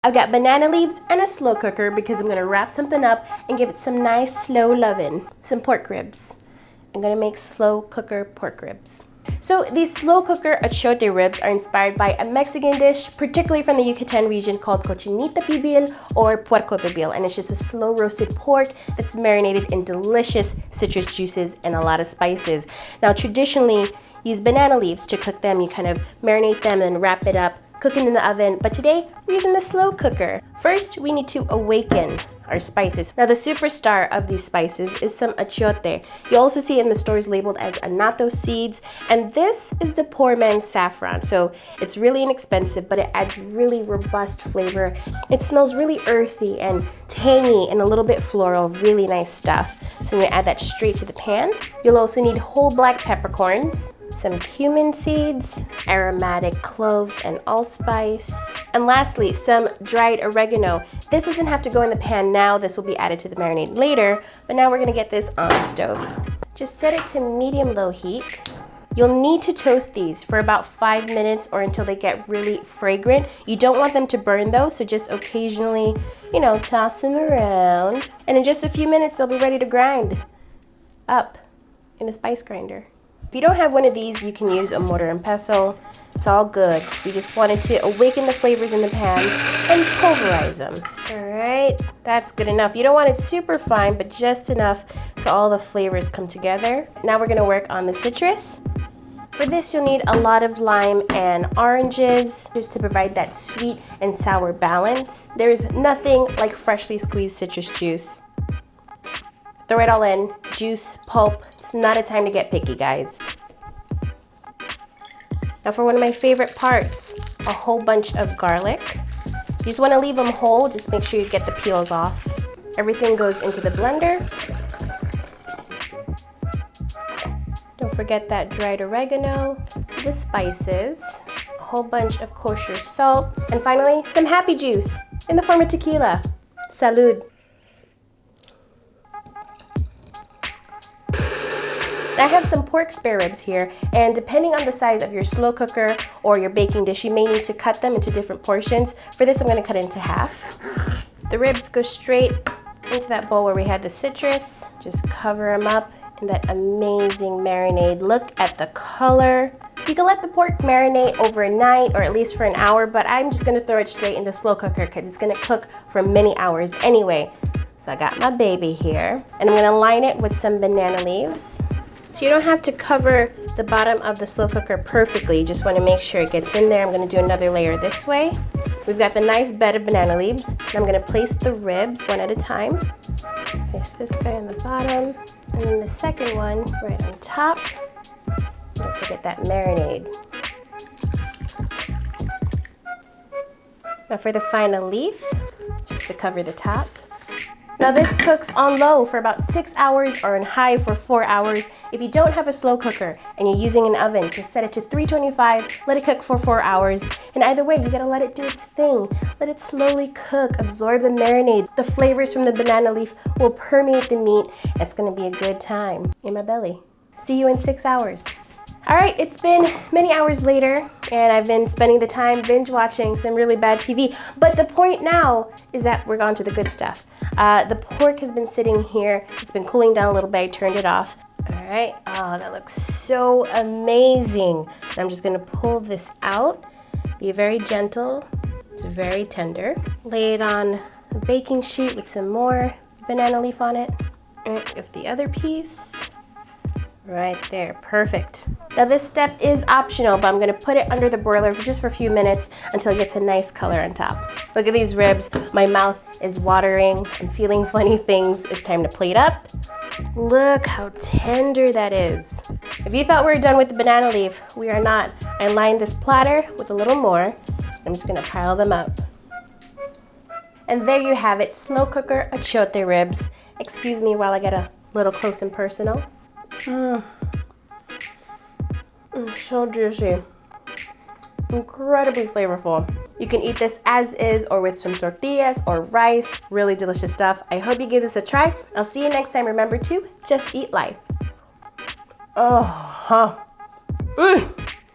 I've got banana leaves and a slow cooker because I'm gonna wrap something up and give it some nice slow loving. Some pork ribs. I'm gonna make slow cooker pork ribs. So these slow cooker achiote ribs are inspired by a Mexican dish, particularly from the Yucatan region, called cochinita pibil or puerco pibil, and it's just a slow roasted pork that's marinated in delicious citrus juices and a lot of spices. Now traditionally, use banana leaves to cook them. You kind of marinate them and wrap it up, cook it in the oven, but today we're using the slow cooker. First, we need to awaken our spices. Now the superstar of these spices is some achiote. You also see it in the stores labeled as annatto seeds, and this is the poor man's saffron. So it's really inexpensive, but it adds really robust flavor. It smells really earthy and tangy and a little bit floral, really nice stuff. So I'm gonna add that straight to the pan. You'll also need whole black peppercorns, some cumin seeds, aromatic cloves and allspice, and lastly, some dried oregano. This doesn't have to go in the pan now. This will be added to the marinade later, but now we're gonna get this on the stove. Just set it to medium-low heat. You'll need to toast these for about 5 minutes or until they get really fragrant. You don't want them to burn though, so just occasionally, toss them around. And in just a few minutes, they'll be ready to grind up in a spice grinder. If you don't have one of these, you can use a mortar and pestle. It's all good. We just wanted to awaken the flavors in the pan and pulverize them. All right, that's good enough. You don't want it super fine, but just enough so all the flavors come together. Now we're gonna work on the citrus. For this, you'll need a lot of lime and oranges just to provide that sweet and sour balance. There's nothing like freshly squeezed citrus juice. Throw it all in, juice, pulp. It's not a time to get picky, guys. Now for one of my favorite parts, a whole bunch of garlic. You just want to leave them whole, just make sure you get the peels off. Everything goes into the blender. Don't forget that dried oregano, the spices, a whole bunch of kosher salt, and finally some happy juice in the form of tequila. Salud. I have some pork spare ribs here, and depending on the size of your slow cooker or your baking dish, you may need to cut them into different portions. For this, I'm going to cut it into half. The ribs go straight into that bowl where we had the citrus. Just cover them up in that amazing marinade. Look at the color. You can let the pork marinate overnight or at least for an hour, but I'm just going to throw it straight into slow cooker because it's going to cook for many hours anyway. So I got my baby here, and I'm going to line it with some banana leaves. So you don't have to cover the bottom of the slow cooker perfectly. You just want to make sure it gets in there. I'm going to do another layer this way. We've got the nice bed of banana leaves. And I'm going to place the ribs one at a time. Place this guy on the bottom. And then the second one right on top. Don't forget that marinade. Now for the final leaf, just to cover the top. Now this cooks on low for about 6 hours or on high for 4 hours. If you don't have a slow cooker and you're using an oven, just set it to 325, let it cook for 4 hours. And either way, you gotta let it do its thing. Let it slowly cook, absorb the marinade. The flavors from the banana leaf will permeate the meat. It's gonna be a good time in my belly. See you in 6 hours. All right, it's been many hours later, and I've been spending the time binge watching some really bad TV. But the point now is that we're on to the good stuff. The pork has been sitting here. It's been cooling down a little bit. I turned it off. All right, oh, that looks so amazing. And I'm just gonna pull this out. Be very gentle. It's very tender. Lay it on a baking sheet with some more banana leaf on it. And give the other piece. Right there, perfect. Now this step is optional, but I'm gonna put it under the broiler just for a few minutes until it gets a nice color on top. Look at these ribs, my mouth is watering, I'm feeling funny things. It's time to plate up. Look how tender that is. If you thought we were done with the banana leaf, we are not. I lined this platter with a little more. I'm just gonna pile them up. And there you have it, slow cooker achiote ribs. Excuse me while I get a little close and personal. So juicy, incredibly flavorful. You can eat this as is or with some tortillas or rice. Really delicious stuff. I hope you give this a try. I'll see you next time. Remember to just eat life.